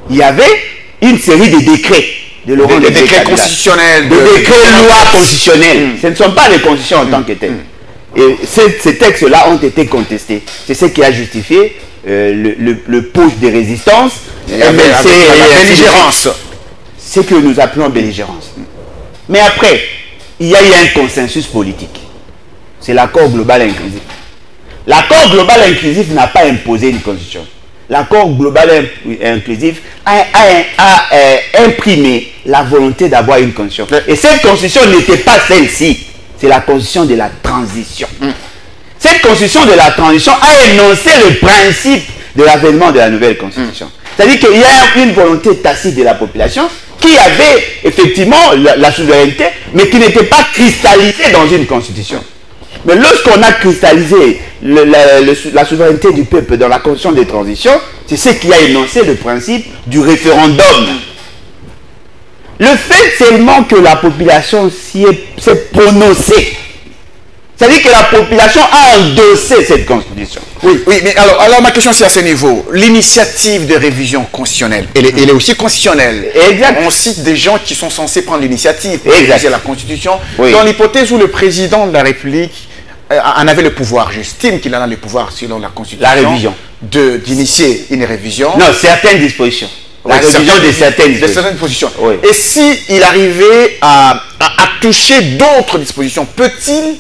S2: Il y avait une série de décrets de Laurent
S1: des décrets constitutionnels.
S2: De décrets lois constitutionnelles. Ce ne sont pas les constitutions en tant que telles. Et ces textes-là ont été contestés. C'est ce qui a justifié le push des résistances,
S1: la belligérance.
S2: Ce que nous appelons belligérance. Mais après, il y a eu un consensus politique. C'est l'accord global inclusif. L'accord global inclusif n'a pas imposé une constitution. L'accord global inclusif a imprimé la volonté d'avoir une constitution. Et cette constitution n'était pas celle-ci. C'est la constitution de la transition. Cette constitution de la transition a énoncé le principe de l'avènement de la nouvelle constitution. C'est-à-dire qu'il y a une volonté tacite de la population qui avait effectivement la souveraineté, mais qui n'était pas cristallisée dans une constitution. Mais lorsqu'on a cristallisé la souveraineté du peuple dans la constitution de transition, c'est ce qui a énoncé le principe du référendum. Le fait seulement que la population s'est prononcée, c'est-à-dire que la population a endossé cette constitution.
S1: Oui, mais alors ma question c'est à ce niveau. L'initiative de révision constitutionnelle, elle est aussi constitutionnelle.
S2: Exact.
S1: On cite des gens qui sont censés prendre l'initiative pour
S2: exact.
S1: réviser la Constitution.
S2: Oui.
S1: Dans l'hypothèse où le président de la République en avait le pouvoir, j'estime qu'il en a le pouvoir selon la Constitution.
S2: La révision.
S1: D'initier une révision.
S2: Non, certaines dispositions. La révision de certaines
S1: dispositions.
S2: Oui.
S1: Et s'il arrivait à toucher d'autres dispositions, peut-il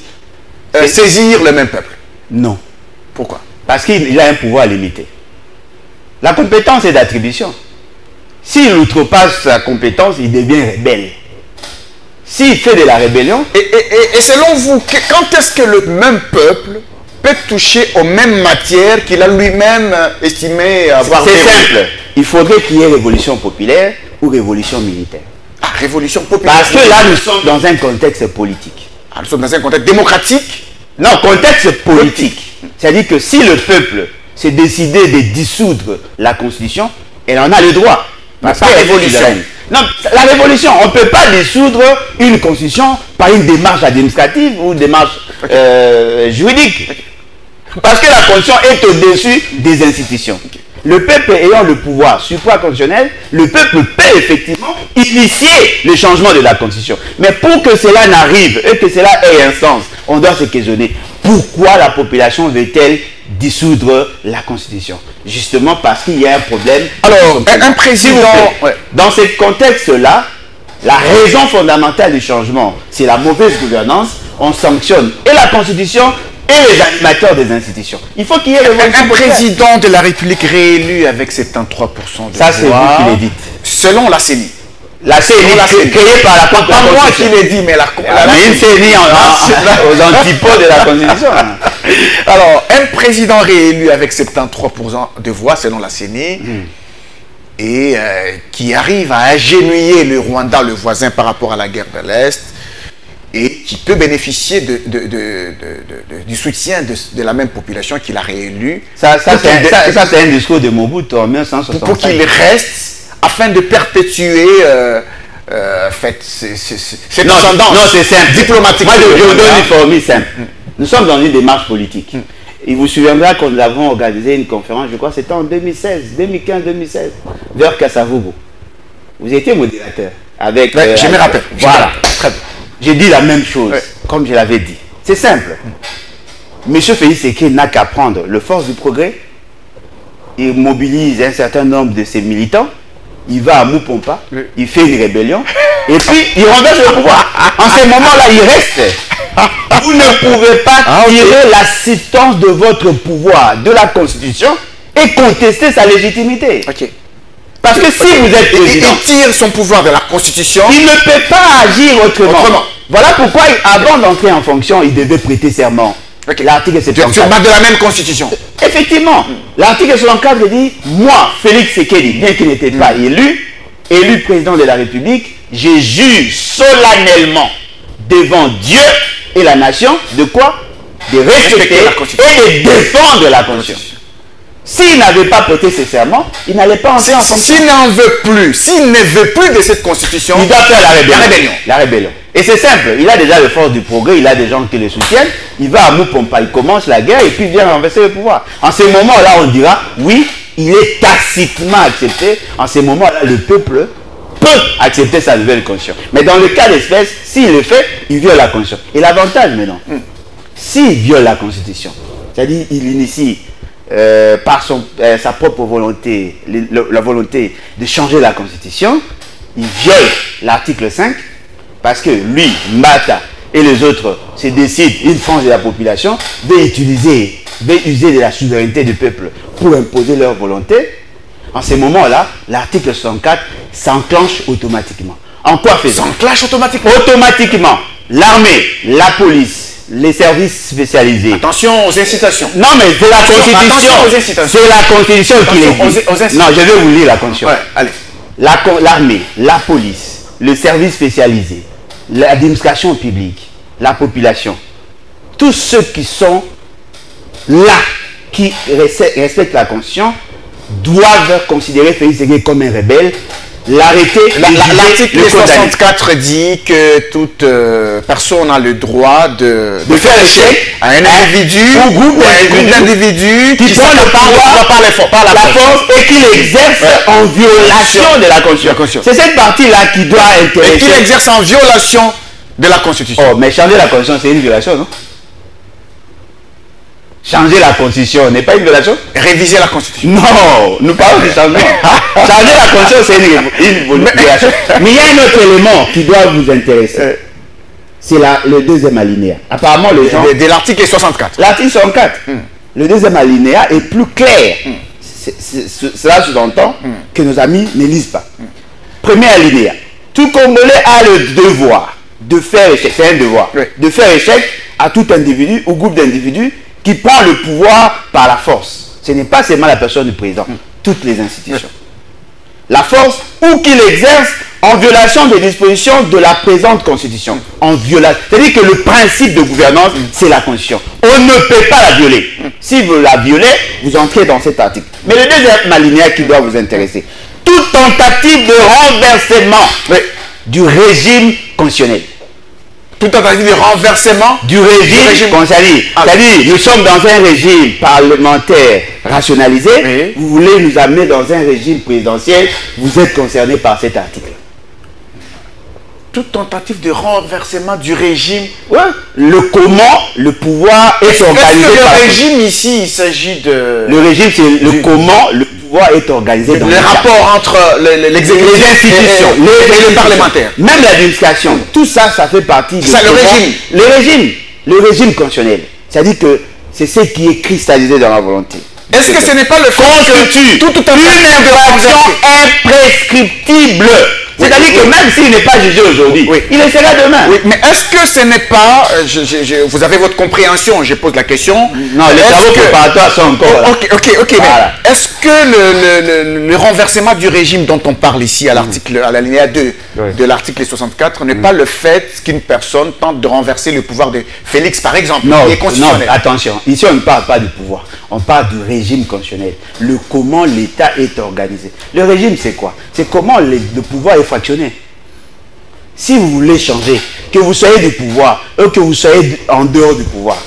S1: saisir le même peuple?
S2: Non.
S1: Pourquoi?
S2: Parce qu'il a un pouvoir limité. La compétence est d'attribution. S'il outrepasse sa compétence, il devient rebelle. S'il fait de la rébellion...
S1: Et selon vous, quand est-ce que le même peuple peut toucher aux mêmes matières qu'il a lui-même estimé avoir...
S2: C'est simple. Il faudrait qu'il y ait révolution populaire ou révolution militaire.
S1: Ah, révolution populaire.
S2: Parce que là, nous sommes dans un contexte politique.
S1: Ah, nous sommes dans un contexte démocratique?
S2: Non, contexte politique. C'est-à-dire que si le peuple s'est décidé de dissoudre la Constitution, elle en a le droit.
S1: Parce que révolution.
S2: Non, la révolution, on ne peut pas dissoudre une Constitution par une démarche administrative ou une démarche juridique. Parce que la Constitution est au-dessus des institutions. Le peuple ayant le pouvoir supraconstitutionnel, le peuple peut effectivement initier le changement de la Constitution. Mais pour que cela n'arrive et que cela ait un sens, on doit se questionner. Pourquoi la population veut-elle dissoudre la Constitution? Justement parce qu'il y a un problème.
S1: Alors, un président...
S2: Dans ce contexte-là, la raison fondamentale du changement, c'est la mauvaise gouvernance. On sanctionne et la Constitution et les animateurs des institutions. Il faut qu'il y ait
S1: un président de la République réélu avec 73% de
S2: ça, c'est vous qui l'avez dit.
S1: Selon la CENI.
S2: La CENI créée par la Constitution.
S1: Pas moi qui l'ai dit, mais la
S2: une CENI aux antipodes de la Constitution.
S1: Alors, un président réélu avec 73% de voix selon la CENI et qui arrive à agenouiller le Rwanda, le voisin, par rapport à la guerre de l'Est, et qui peut bénéficier du soutien de la même population qu'il a réélu.
S2: Ça c'est un discours de Mobutu en 1965.
S1: Pour qu'il reste, afin de perpétuer cette tendance.
S2: Non, c'est simple.
S1: Diplomatique.
S2: Moi, je vous donne une formule simple. Nous sommes dans une démarche politique. Il vous souviendra que nous avons organisé une conférence, je crois que c'était en 2015-2016, vers Kasavubu. Vous étiez modérateur. Avec.
S1: Je me rappelle.
S2: Voilà. Très bien. J'ai dit la même chose, comme je l'avais dit. C'est simple. Monsieur Félix Tshisekedi n'a qu'à prendre le Force du Progrès. Il mobilise un certain nombre de ses militants. Il va à Moupompa. Il fait une rébellion. Et puis, il renverse le pouvoir. En ce moment-là, il reste. Vous ne pouvez pas tirer l'assistance de votre pouvoir de la Constitution et contester sa légitimité. Parce que si vous êtes président...
S1: Il tire son pouvoir de la Constitution.
S2: Il ne peut pas agir autrement. Voilà pourquoi, avant d'entrer en fonction, il devait prêter serment. L'article 74.
S1: Sur base de la même Constitution.
S2: Effectivement. L'article 74 dit, moi, Félix Tshisekedi, bien qu'il n'était pas élu président de la République, je jure solennellement devant Dieu et la nation de quoi? De respecter et de défendre la Constitution. S'il n'avait pas prêté ses serments, il n'allait pas entrer en fonction.
S1: S'il n'en veut plus, s'il ne veut plus de cette Constitution,
S2: il doit faire la rébellion. Et c'est simple, il a déjà le Force du Progrès, il a des gens qui le soutiennent, il va à Moupompa, il commence la guerre et puis il vient renverser le pouvoir. En ce moment-là, on dira, oui, il est tacitement accepté. En ce moment-là, le peuple peut accepter sa nouvelle constitution. Mais dans le cas d'espèce, s'il le fait, il viole la constitution. Et l'avantage maintenant, s'il viole la constitution, c'est-à-dire il initie par sa propre volonté, la volonté de changer la constitution, il viole l'article 5, parce que lui, Mbata et les autres se décident, une frange de la population, user de la souveraineté du peuple pour imposer leur volonté. En ce moment-là, l'article 64 s'enclenche automatiquement. En quoi faisant?
S1: S'enclenche automatiquement.
S2: Automatiquement. L'armée, la police, les services spécialisés.
S1: Attention aux incitations.
S2: Non, mais c'est la Constitution. C'est la Constitution qui les dit. Non, je vais vous lire la Constitution.
S1: Ouais, allez.
S2: L'armée, la police, le service spécialisé, l'administration publique, la population, tous ceux qui sont là, qui respectent la Constitution, doivent considérer Félix Ségué comme un rebelle, l'arrêter.
S1: L'article 64 dit que toute personne a le droit de
S2: faire échec
S1: à un individu
S2: ou groupe
S1: d'individus
S2: qui prend le pouvoir par la force et qui l'exerce en violation de la Constitution. C'est cette partie-là qui doit intéresser.
S1: Et qui l'exerce en violation de la Constitution.
S2: Oh, mais changer la Constitution, c'est une violation, non? Changer la Constitution n'est pas une violation?
S1: Réviser la Constitution.
S2: Non, nous parlons de changement. Changer la Constitution, c'est une violation. Mais il y a un autre élément qui doit vous intéresser. C'est le deuxième alinéa. Apparemment, les gens...
S1: De l'article 64.
S2: L'article 64. Le deuxième alinéa est plus clair. Cela sous-entend que nos amis ne lisent pas. Premier alinéa. Tout Congolais a le devoir de faire échec. C'est un devoir.
S1: Oui.
S2: De faire échec à tout individu ou groupe d'individus qui prend le pouvoir par la force. Ce n'est pas seulement la personne du président, toutes les institutions. La force ou qu'il exerce en violation des dispositions de la présente Constitution. En violation. C'est-à-dire que le principe de gouvernance, c'est la Constitution. On ne peut pas la violer. Si vous la violez, vous entrez dans cet article. Mais le deuxième alinéa qui doit vous intéresser. Toute tentative de renversement du régime constitutionnel.
S1: Toute tentative de renversement
S2: du régime constitutionnel. C'est-à-dire, nous sommes dans un régime parlementaire rationalisé. Oui. Vous voulez nous amener dans un régime présidentiel, vous êtes concerné par cet article.
S1: Toute tentative de renversement du régime.
S2: Ouais. Le comment le pouvoir est organisé.
S1: Est-ce que le régime ici, il s'agit de...
S2: Le régime, c'est le comment le pouvoir est organisé dans
S1: le rapport entre l'exécutif,
S2: les institutions,
S1: et les parlementaires.
S2: Même l'administration. Tout ça, ça fait partie de...
S1: Ça, le régime.
S2: Le régime constitutionnel. C'est-à-dire que c'est ce qui est cristallisé dans la volonté.
S1: Est-ce que ce n'est pas le fait que toute
S2: une infraction imprescriptible? C'est-à-dire que même s'il n'est pas jugé aujourd'hui, il le sera demain.
S1: Oui, mais est-ce que ce n'est pas... vous avez votre compréhension, je pose la question.
S2: Non, les travaux préparatoires sont encore là.
S1: Ok. Voilà. Est-ce que le renversement du régime dont on parle ici à l'article, à l'alinéa 2 de l'article 64 n'est pas le fait qu'une personne tente de renverser le pouvoir de Félix, par exemple, qui est constitutionnel?
S2: Non, attention. Ici, on ne parle pas du pouvoir. On parle du régime constitutionnel. Le comment l'État est organisé. Le régime, c'est quoi? C'est comment le pouvoir est fractionné. Si vous voulez changer, que vous soyez du pouvoir ou que vous soyez en dehors du pouvoir,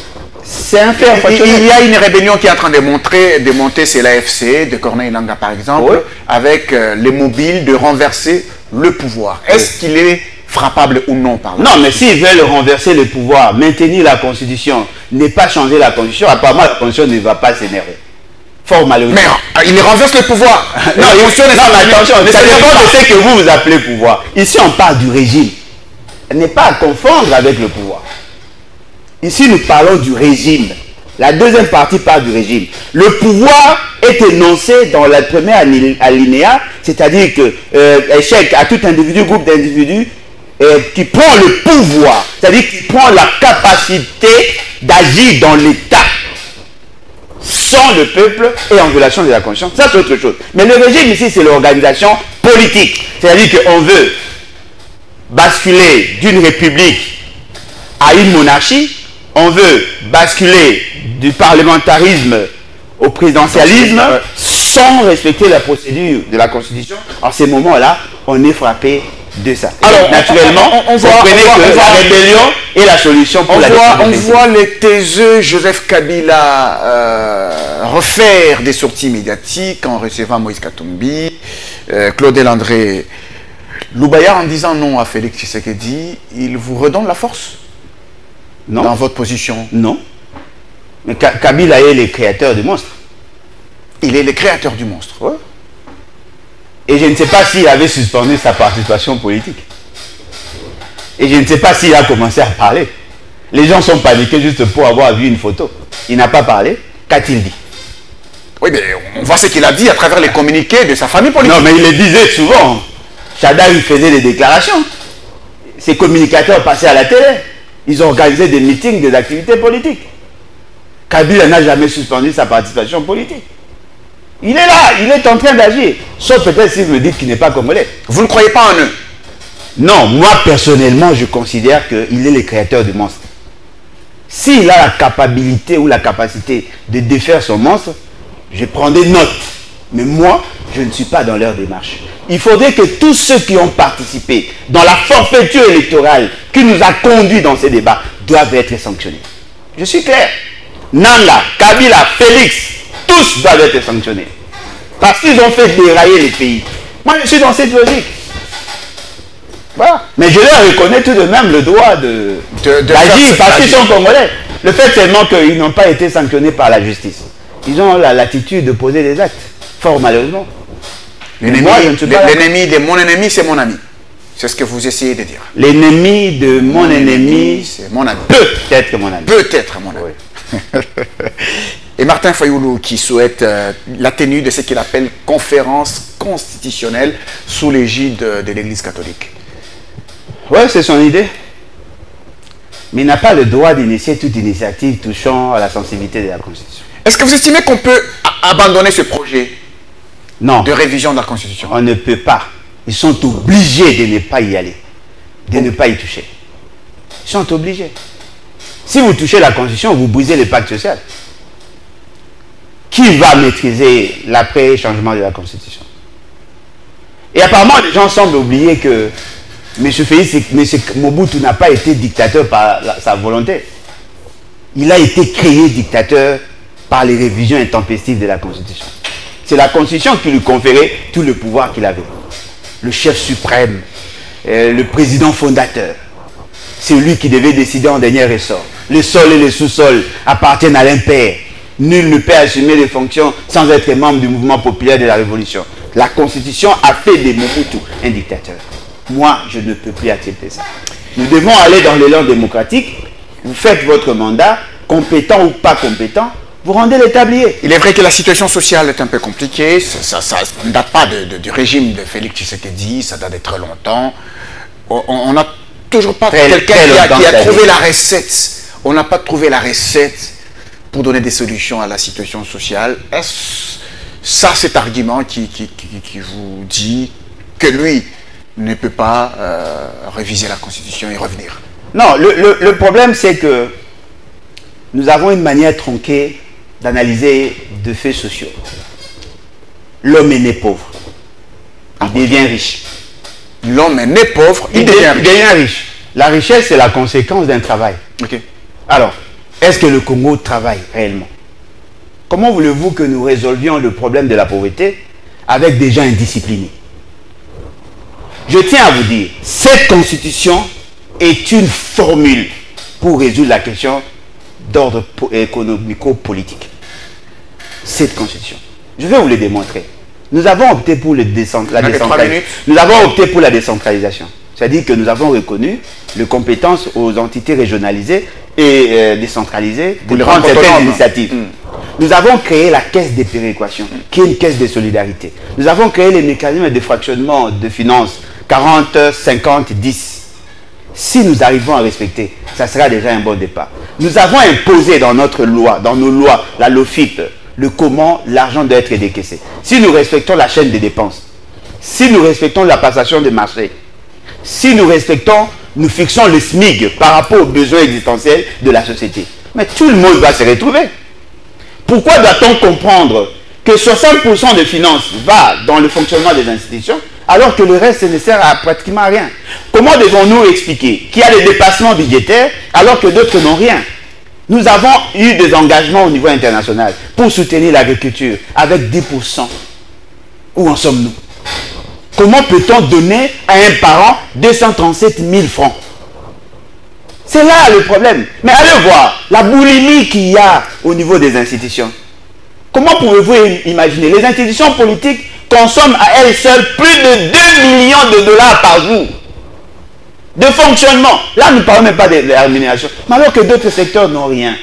S2: c'est un fait fractionné.
S1: Il y a une rébellion qui est en train de monter, c'est l'AFC de Corneille Nangaa par exemple, avec les mobiles de renverser le pouvoir. Est-ce qu'il est frappable ou non par là?
S2: Non, mais s'ils veulent renverser le pouvoir, maintenir la Constitution, ne pas changer la Constitution, apparemment la Constitution ne va pas s'énerver. Fort malheureusement.
S1: Mais il renverse le pouvoir.
S2: Non, mais attention, ça dépend de ce que vous appelez pouvoir. Ici, on parle du régime. N'est pas à confondre avec le pouvoir. Ici, nous parlons du régime. La deuxième partie parle du régime. Le pouvoir est énoncé dans la première alinéa, c'est-à-dire que échec à tout individu, groupe d'individus, qui prend le pouvoir, c'est-à-dire qui prend la capacité d'agir dans l'État sans le peuple et en violation de la Constitution. Ça, c'est autre chose. Mais le régime ici, c'est l'organisation politique. C'est-à-dire qu'on veut basculer d'une république à une monarchie, on veut basculer du parlementarisme au présidentialisme sans respecter la procédure de la Constitution. En ces moments-là, on est frappé de ça. Alors, naturellement, on voit que la rébellion est la solution pour la défense.
S1: On voit les taiseux Joseph Kabila refaire des sorties médiatiques en recevant Moïse Katumbi, Claudel André Loubaya, en disant non à Félix Tshisekedi, il vous redonne la force?
S2: Non.
S1: Dans votre position?
S2: Non. Mais Kabila est le créateur du monstre.
S1: Il est le créateur du monstre.
S2: Ouais. Et je ne sais pas s'il avait suspendu sa participation politique. Et je ne sais pas s'il a commencé à parler. Les gens sont paniqués juste pour avoir vu une photo. Il n'a pas parlé. Qu'a-t-il dit?
S1: Oui, mais on voit ce qu'il a dit à travers les communiqués de sa famille politique.
S2: Non, mais il le disait souvent. Chada, il faisait des déclarations. Ses communicateurs passaient à la télé. Ils ont organisé des meetings, des activités politiques. Kabila n'a jamais suspendu sa participation politique. Il est là, il est en train d'agir. Sauf peut-être si vous me dites qu'il n'est pas congolais.
S1: Vous ne croyez pas en eux?
S2: Non, moi personnellement, je considère qu'il est le créateur du monstre. S'il a la capacité ou la capacité de défaire son monstre, je prends des notes. Mais moi, je ne suis pas dans leur démarche. Il faudrait que tous ceux qui ont participé dans la forfaiture électorale qui nous a conduits dans ces débats doivent être sanctionnés. Je suis clair. Nanga, Kabila, Félix, tous doivent être sanctionnés. Parce qu'ils ont fait dérailler les pays. Moi, je suis dans cette logique. Voilà. Mais je leur reconnais tout de même le droit d'agir parce qu'ils sont congolais. Le fait seulement qu'ils n'ont pas été sanctionnés par la justice. Ils ont la latitude de poser des actes. Fort malheureusement.
S1: L'ennemi de mon ennemi, c'est mon ami. C'est ce que vous essayez de dire.
S2: L'ennemi de mon ennemi,
S1: c'est mon ami.
S2: Peut-être mon ami.
S1: Peut-être mon ami. Oui. Et Martin Fayoulou qui souhaite la tenue de ce qu'il appelle conférence constitutionnelle sous l'égide de l'Église catholique.
S2: Oui, c'est son idée. Mais il n'a pas le droit d'initier toute initiative touchant à la sensibilité de la Constitution.
S1: Est-ce que vous estimez qu'on peut abandonner ce projet
S2: non,
S1: de révision de la Constitution?
S2: On ne peut pas. Ils sont obligés de ne pas y aller, de ne pas y toucher. Ils sont obligés. Si vous touchez la Constitution, vous brisez le pacte social. Qui va maîtriser l'après-changement de la Constitution? Et apparemment, les gens semblent oublier que M. Mobutu n'a pas été dictateur par sa volonté. Il a été créé dictateur par les révisions intempestives de la Constitution. C'est la Constitution qui lui conférait tout le pouvoir qu'il avait. Le chef suprême, le président fondateur, c'est lui qui devait décider en dernier ressort. Le sol et le sous-sol appartiennent à l'impère. Nul ne peut assumer les fonctions sans être membre du mouvement populaire de la Révolution. La Constitution a fait de Mobutu un dictateur. Moi, je ne peux plus accepter ça. Nous devons aller dans l'élan démocratique. Vous faites votre mandat, compétent ou pas compétent, vous rendez le tablier.
S1: Il est vrai que la situation sociale est un peu compliquée. Ça ne date pas du régime de Félix Tshisekedi, ça date de très longtemps. On n'a toujours pas quelqu'un qui a trouvé la recette. On n'a pas trouvé la recette pour donner des solutions à la situation sociale. Est-ce ça cet argument qui vous dit que lui ne peut pas réviser la Constitution et revenir?
S2: Non, le problème c'est que nous avons une manière tronquée d'analyser de faits sociaux. L'homme est né pauvre. Il devient riche.
S1: L'homme est né pauvre, il devient riche.
S2: La richesse, c'est la conséquence d'un travail.
S1: Okay.
S2: Alors, est-ce que le Congo travaille réellement? Comment voulez-vous que nous résolvions le problème de la pauvreté avec des gens indisciplinés? Je tiens à vous dire, cette constitution est une formule pour résoudre la question d'ordre économico-politique. Cette constitution. Je vais vous le démontrer. Nous avons opté pour la décentralisation. Nous avons opté pour la décentralisation. C'est-à-dire que nous avons reconnu les compétences aux entités régionalisées et décentralisées pour prendre certaines initiatives. Nous avons créé la caisse des péréquations, qui est une caisse de solidarité. Nous avons créé les mécanismes de fractionnement de finances 40, 50, 10. Si nous arrivons à respecter, ça sera déjà un bon départ. Nous avons imposé dans notre loi, dans nos lois, la LOFIP, le comment l'argent doit être décaissé. Si nous respectons la chaîne des dépenses, si nous respectons la passation des marchés, si nous respectons, nous fixons le SMIG par rapport aux besoins existentiels de la société, mais tout le monde va se retrouver. Pourquoi doit-on comprendre que 60% de finances va dans le fonctionnement des institutions alors que le reste ne sert à pratiquement rien? Comment devons-nous expliquer qu'il y a des dépassements budgétaires alors que d'autres n'ont rien? Nous avons eu des engagements au niveau international pour soutenir l'agriculture avec 10%. Où en sommes-nous? Comment peut-on donner à un parent 237 000 francs? C'est là le problème. Mais allez voir la boulimie qu'il y a au niveau des institutions. Comment pouvez-vous imaginer? Les institutions politiques consomment à elles seules plus de 2 millions de dollars par jour de fonctionnement. Là, nous ne parlons même pas de la rémunération. Mais alors que d'autres secteurs n'ont rien.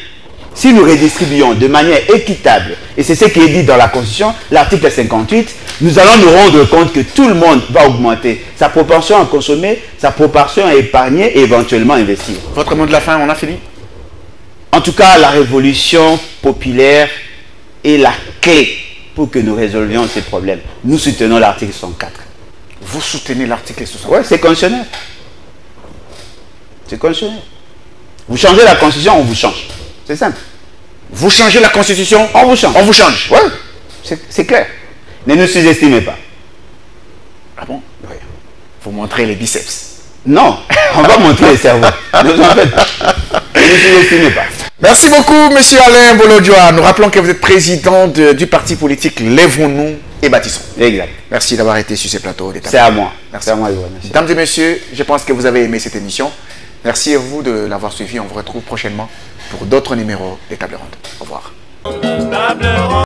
S2: Si nous redistribuons de manière équitable, et c'est ce qui est dit dans la Constitution, l'article 58, nous allons nous rendre compte que tout le monde va augmenter sa proportion à consommer, sa proportion à épargner et éventuellement investir.
S1: Votre mot de la fin, on a fini?
S2: En tout cas, la révolution populaire est la clé pour que nous résolvions ces problèmes. Nous soutenons l'article 64.
S1: Vous soutenez l'article 64?
S2: Oui, c'est constitutionnel. C'est constitutionnel. Vous changez la Constitution, on vous change. C'est simple.
S1: Vous changez la Constitution,
S2: on vous change.
S1: On vous change.
S2: Oui, c'est clair. Ne nous sous-estimez pas.
S1: Ah bon? Oui. Vous montrez les biceps.
S2: Non, on va montrer les cerveaux. Ne vous en faites pas. Ne nous sous-estimez pas.
S1: Merci beaucoup, monsieur Alain Bolodjoa. Nous rappelons que vous êtes président du parti politique Lèvons-nous et Bâtissons.
S2: Exact.
S1: Merci d'avoir été sur ces plateaux.
S2: C'est à moi.
S1: Merci.
S2: C'est à moi de vous remercier.
S1: Mesdames et messieurs, je pense que vous avez aimé cette émission. Merci à vous de l'avoir suivi. On vous retrouve prochainement pour d'autres numéros des Tables Rondes. Au revoir.